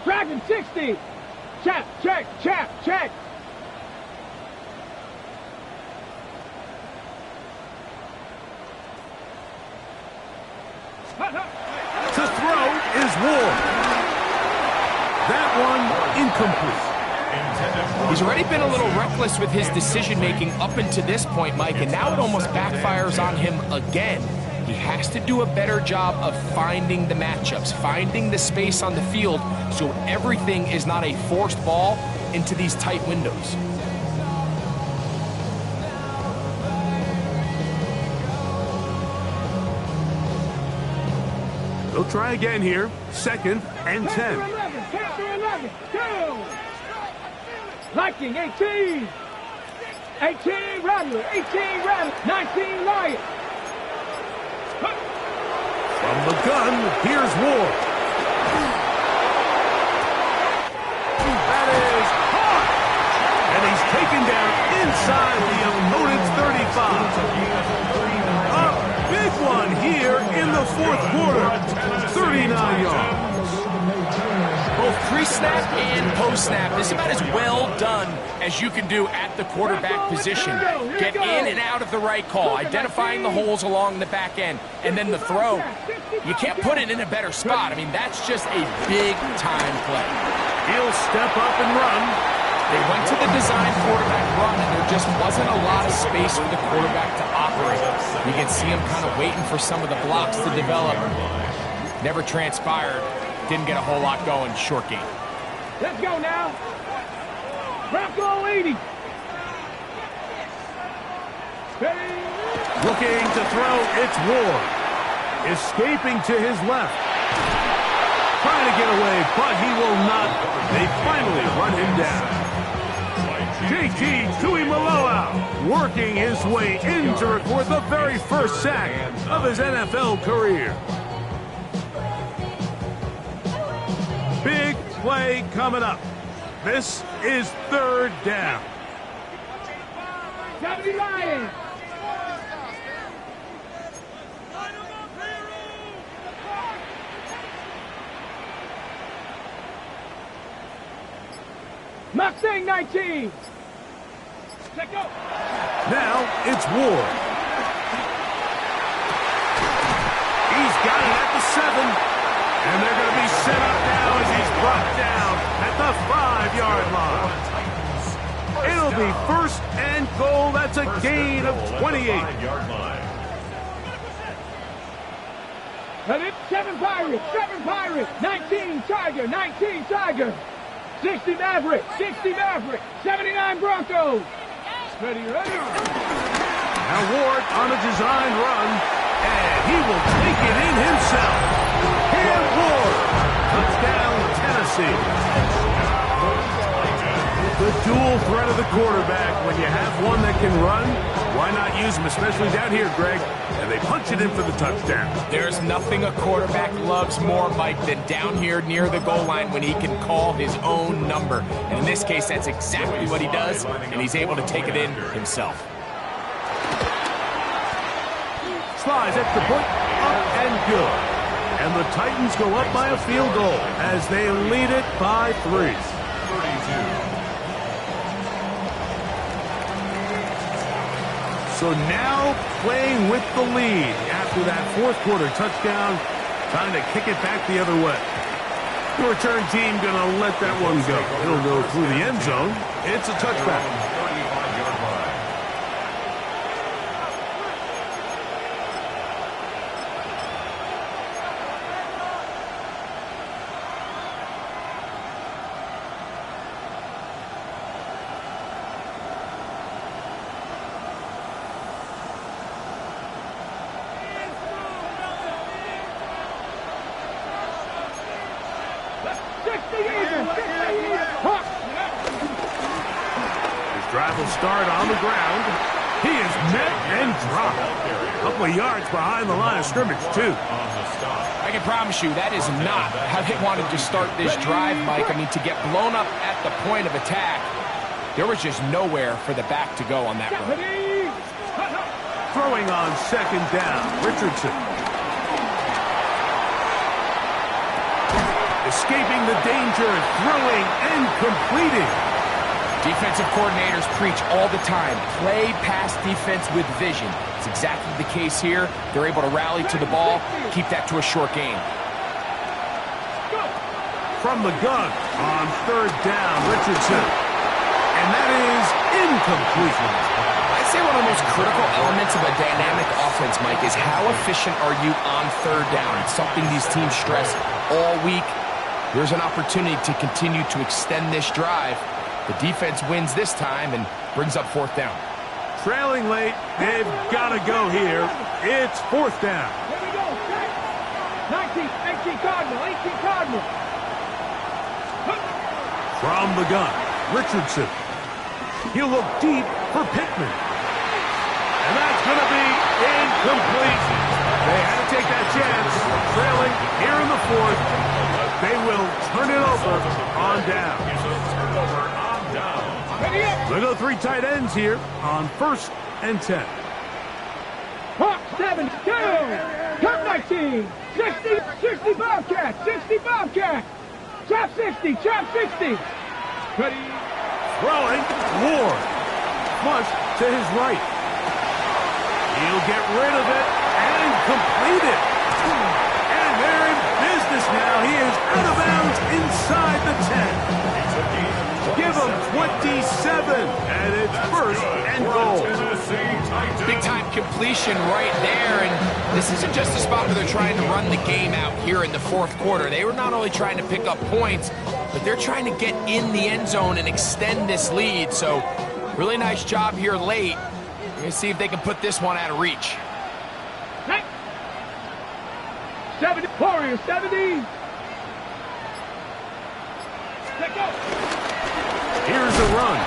Dragon 60. Check. To throw is Ward. That one incomplete. He's already been a little reckless with his decision-making up until this point, Mike, and now it almost backfires on him again. He has to do a better job of finding the matchups, finding the space on the field so everything is not a forced ball into these tight windows. They'll try again here. Second and 10. Panther 11, go! Viking 18. 18 Rattler, 18 Rattler, 19 Lion. From the gun, here's Ward. That is caught. And he's taken down inside the opponent's 35. A big one here in the fourth quarter. 39 yards. Both pre-snap and post-snap, this is about as well done as you can do at the quarterback position. Get in and out of the right call, identifying the holes along the back end, and then the throw. You can't put it in a better spot. I mean, that's just a big-time play. He'll step up and run. They went to the design quarterback run, and there just wasn't a lot of space for the quarterback to operate. You can see him kind of waiting for some of the blocks to develop. Never transpired. Didn't get a whole lot going. Short game. Let's go now. Bronco 80. Ready. Looking to throw, it's Ward. Escaping to his left. Trying to get away, but he will not. They finally run him down. JT Tuimoloau working his way in to record the very first sack of his NFL career. Big play coming up. This is third down. 70 Lions. Mustang 19. Let go. Now it's Ward. He's got it at the 7. And they're going to be set up now as he's brought down at the 5-yard line. It'll be first and goal. That's a gain of 28. And it's 7 Pirates, 19 Tiger, 60 Maverick, 79 Broncos. Ready. Now Ward on a design run, and he will take it in himself. Here Ward, touchdown Tennessee. The dual threat of the quarterback. When you have one that can run, why not use him, especially down here, Greg? And they punch it in for the touchdown. There's nothing a quarterback loves more, Mike, than down here near the goal line when he can call his own number. And in this case, that's exactly what he does, and he's able to take it in himself. Slides at the point, up and good. And the Titans go up by a field goal as they lead it by 3. 32. So now playing with the lead after that fourth quarter touchdown, trying to kick it back the other way. The return team going to let that one go. It'll go through the end zone. It's a touchback. 35-yard line. Drive will start on the ground. He is met and dropped. A couple of yards behind the line of scrimmage, too. I can promise you that is not how they wanted to start this drive, Mike. I mean, to get blown up at the point of attack, there was just nowhere for the back to go on that run. Throwing on second down, Richardson. Escaping the danger, throwing and completing. Defensive coordinators preach all the time, play pass defense with vision. It's exactly the case here. They're able to rally to the ball, keep that to a short game. From the gun on third down, Richardson. And that is incomplete. I'd say one of the most critical elements of a dynamic offense, Mike, is how efficient are you on third down? It's something these teams stress all week. There's an opportunity to continue to extend this drive. The defense wins this time and brings up fourth down. Trailing late, they've got to go here. It's fourth down. Here we go. 19, 18 Cardinal, 18 Cardinal. From the gun, Richardson. He'll look deep for Pittman. And that's going to be incomplete. They had to take that chance. Trailing here in the fourth. They will turn it over on down. They'll go 3 tight ends here on 1st and 10. Hawk 7, 2, Cup 19, 60 Bobcat, 60 Bobcat, trap 60, trap 60. Ready? Throwing, Ward. Flush to his right. He'll get rid of it and complete it. And they're in business now. He is out of bounds inside the 10. Give him 27, and it's 1st and goal. Big-time completion right there, and this isn't just a spot where they're trying to run the game out here in the fourth quarter. They were not only trying to pick up points, but they're trying to get in the end zone and extend this lead. So, really nice job here late. We're going to see if they can put this one out of reach. 70, Warriors, 70. Let go. Here's a run.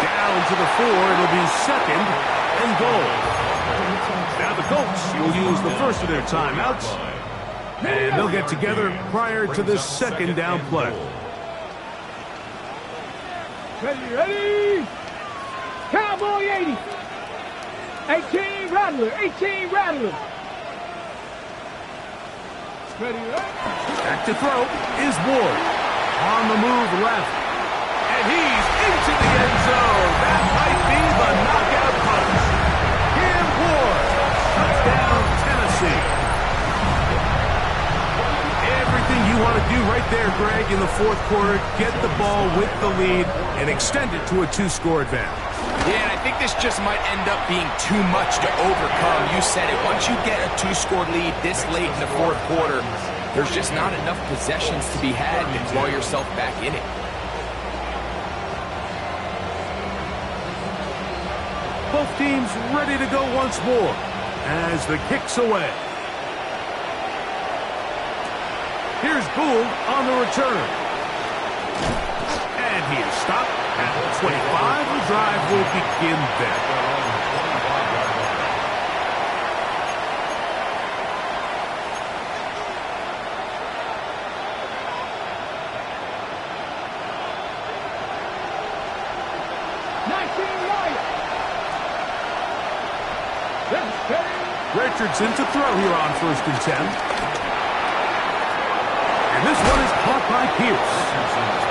Down to the 4. It'll be 2nd and goal. Now the Colts will use the first of their timeouts. And they'll get together prior to this 2nd down play. Ready? Cowboy 80. 18 Rattler, 18 Rattler. Ready? Back to throw is Ward. On the move left. And he's into the end zone. That might be the knockout punch. Cam Ward. Touchdown, Tennessee. Everything you want to do right there, Greg, in the fourth quarter. Get the ball with the lead and extend it to a 2-score advantage. Yeah, and I think this just might end up being too much to overcome. You said it. Once you get a 2-score lead this late in the fourth quarter, there's just not enough possessions to be had to claw yourself back in it. Both teams ready to go once more as the kick's away. Here's Gould on the return. And he is stopped at the 25. The drive will begin there. Richardson to throw here on 1st and 10. And this one is caught by Pierce.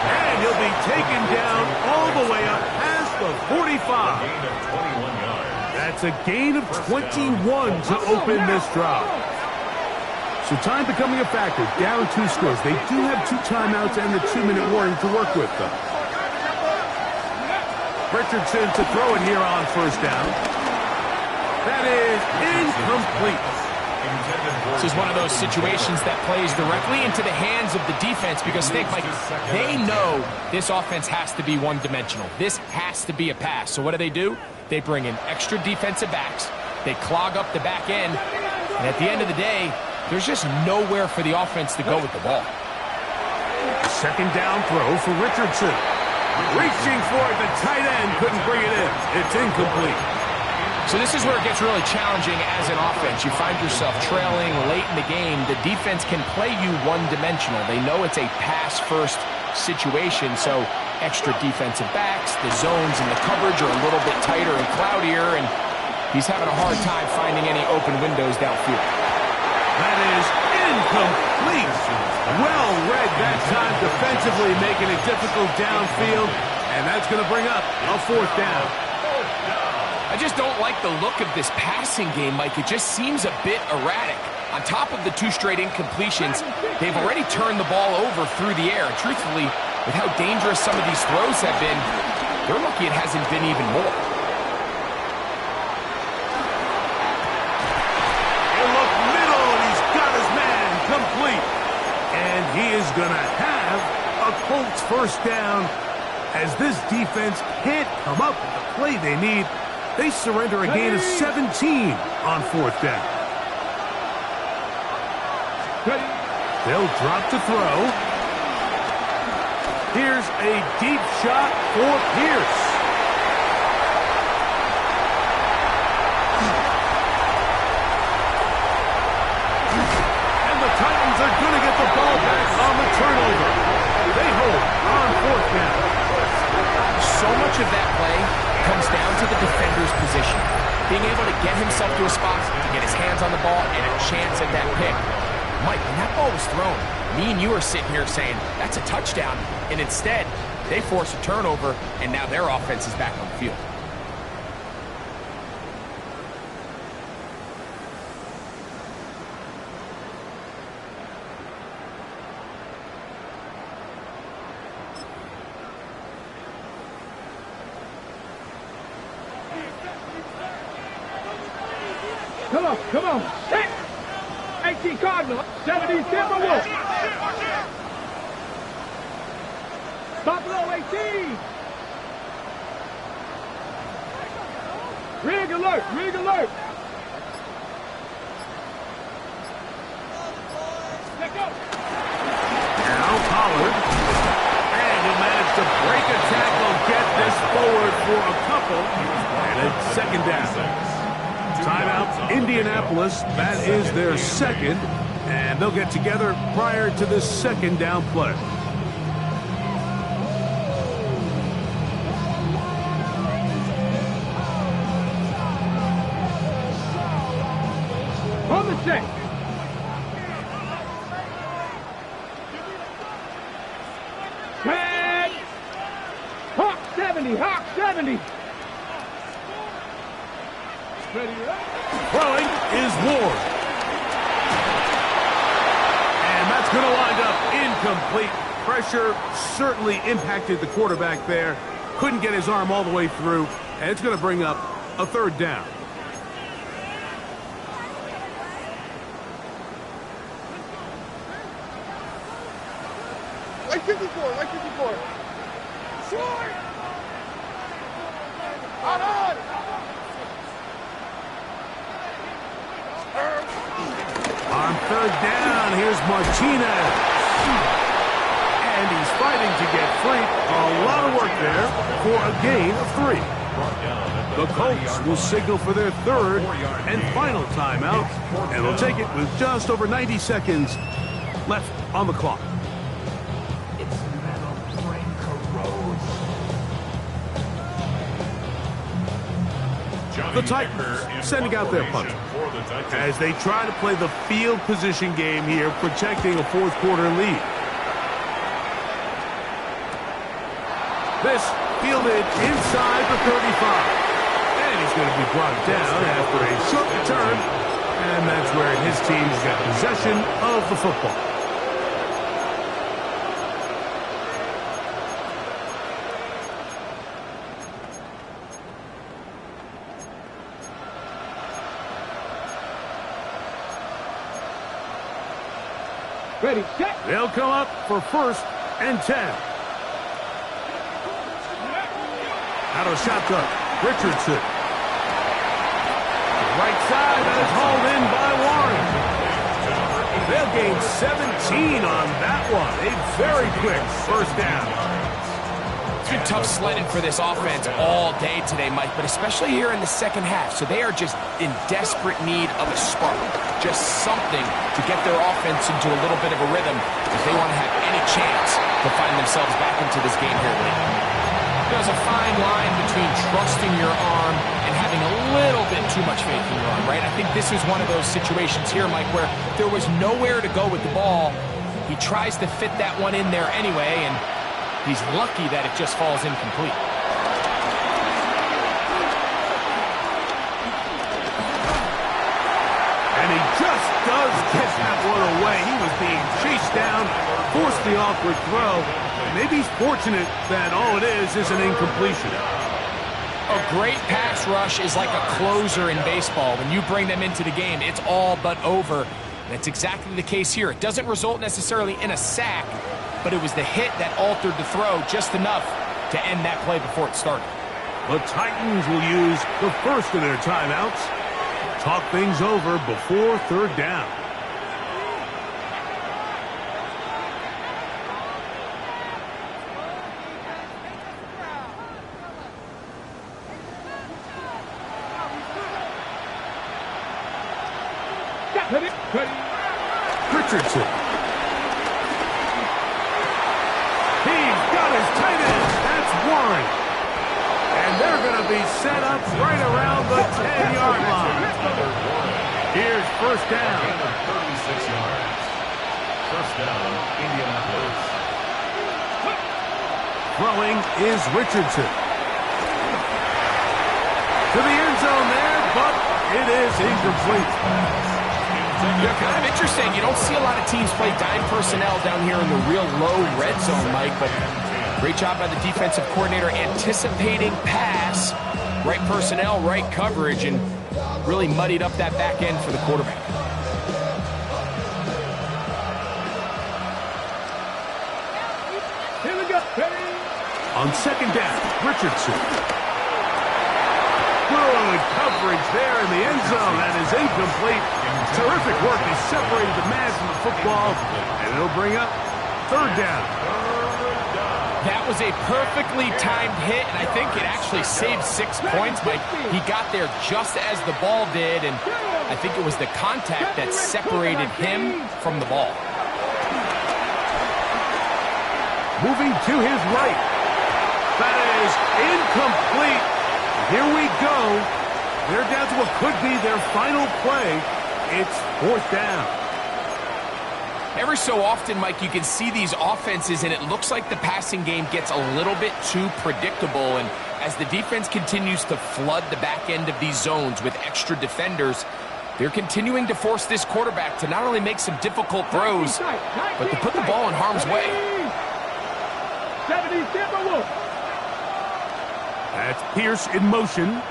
And he'll be taken down all the way up past the 45. Gain of 21 yards. That's a gain of 21 to open this drive. So time becoming a factor. Down 2 scores. They do have 2 timeouts and the 2-minute warning to work with, though. Richardson to throw it here on 1st down. That is incomplete. This is one of those situations that plays directly into the hands of the defense because think, Mike, they know this offense has to be one-dimensional. This has to be a pass. So what do? They bring in extra defensive backs. They clog up the back end. And at the end of the day, there's just nowhere for the offense to go with the ball. 2nd down throw for Richardson. Reaching for it, the tight end couldn't bring it in. It's incomplete. So this is where it gets really challenging as an offense. You find yourself trailing late in the game. The defense can play you one-dimensional. They know it's a pass-first situation, so extra defensive backs, the zones and the coverage are a little bit tighter and cloudier, and he's having a hard time finding any open windows downfield. That is incomplete. Well read that time defensively, making it difficult downfield, and that's going to bring up a 4th down. I just don't like the look of this passing game, Mike. It just seems a bit erratic. On top of the 2 straight incompletions, they've already turned the ball over through the air. And truthfully, with how dangerous some of these throws have been, they're lucky it hasn't been even more. Look middle, and he's got his man complete. And he is going to have a Colts 1st down as this defense can't come up with the play they need. They surrender a gain of 17 on 4th down. They'll drop to throw. Here's a deep shot for Pierce. And the Titans are going to get the ball back on the turnover. They hold on 4th down. So much of that play comes down to the defender's position. Being able to get himself to a spot, to get his hands on the ball, and a chance at that pick. Mike, when that ball was thrown, me and you are sitting here saying, that's a touchdown. And instead, they force a turnover, and now their offense is back on the field. Come on. 18 Cardinal, 17 Timberwolves. Buffalo 18. Rig alert. Let go. Now Pollard. And he'll manage to break a tackle, get this forward for a couple. And it's 2nd down. Timeout, Indianapolis. That is their 2nd. And they'll get together prior to this 2nd down play. On the check. Tag. Hawk 70. Throwing is Ward. And that's going to wind up incomplete. Pressure certainly impacted the quarterback there. Couldn't get his arm all the way through. And it's going to bring up a 3rd down. Like 54. Short! On! On 3rd down, here's Martinez. And he's fighting to get free. A lot of work there for a gain of 3. The Colts will signal for their 3rd and final timeout. And they'll take it with just over 90 seconds left on the clock. The Titans sending out their punter as they try to play the field position game here, protecting a fourth quarter lead. This fielded inside the 35. And he's going to be brought down after a short return. And that's where his team's got possession of the football. Ready, set. They'll come up for 1st and 10. Out of shotgun, Richardson. Right side, that is hauled in by Warren. They'll gain 17 on that one. A very quick 1st down. It's been tough sledding for this offense all day today, Mike, but especially here in the second half. So they are just in desperate need of a spark. Just something to get their offense into a little bit of a rhythm if they want to have any chance to find themselves back into this game here late. There's a fine line between trusting your arm and having a little bit too much faith in your arm, right? I think this is one of those situations here, Mike, where there was nowhere to go with the ball. He tries to fit that one in there anyway, and he's lucky that it just falls incomplete. And he just does get that one away. He was being chased down, forced the awkward throw. Maybe he's fortunate that all it is an incompletion. A great pass rush is like a closer in baseball. When you bring them into the game, it's all but over. That's exactly the case here. It doesn't result necessarily in a sack, but it was the hit that altered the throw just enough to end that play before it started. The Titans will use the first of their timeouts. Talk things over before 3rd down. Richardson. He's got his tight end. That's Warren. And they're going to be set up right around the 10-yard line. Here's 1st down. 36 yards. 1st down, Indianapolis. Throwing is Richardson. To the end zone there, but it is incomplete. Yeah, kind of interesting. You don't see a lot of teams play dime personnel down here in the real low red zone, Mike, but great job by the defensive coordinator anticipating pass, right personnel, right coverage, and really muddied up that back end for the quarterback. Here we go. On 2nd down, Richardson. Good coverage there in the end zone. That is incomplete. Terrific work. He separated the man from the football, and it'll bring up 3rd down. That was a perfectly timed hit, and I think it actually saved 6 points, but he got there just as the ball did, and I think it was the contact that separated him from the ball. Moving to his right. That is incomplete. Here we go. They're down to what could be their final play. It's 4th down. Every so often, Mike, you can see these offenses, and it looks like the passing game gets a little bit too predictable. And as the defense continues to flood the back end of these zones with extra defenders, they're continuing to force this quarterback to not only make some difficult throws, but to put the ball in harm's way. 70 Timberwolves. That's Pierce in motion.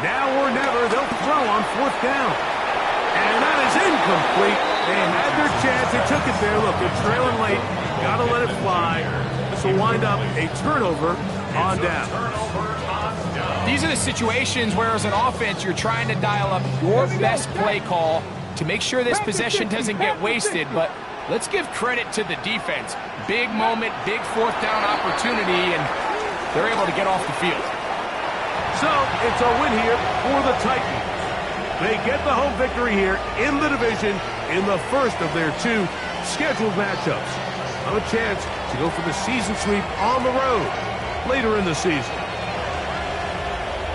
Now or never, they'll throw on 4th down. And that is incomplete. They had their chance. They took it there. Look, they're trailing late. Got to let it fly. This will wind up a turnover on down. These are the situations where, as an offense, you're trying to dial up your best play call to make sure this possession doesn't get wasted. But let's give credit to the defense. Big moment, big 4th down opportunity, and they're able to get off the field. So it's a win here for the Titans. They get the home victory here in the division in the first of their 2 scheduled matchups. Have a chance to go for the season sweep on the road later in the season.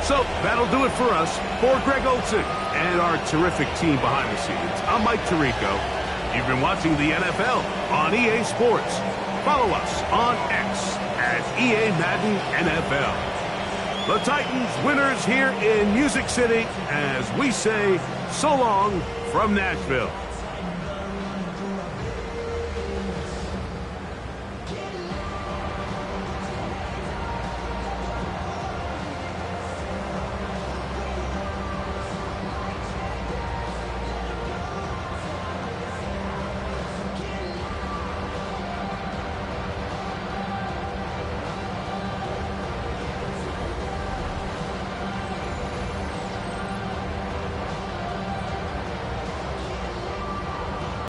So that'll do it for us. For Greg Olson and our terrific team behind the scenes, I'm Mike Tirico. You've been watching the NFL on EA Sports. Follow us on X at EA Madden NFL. The Titans winners here in Music City as we say so long from Nashville.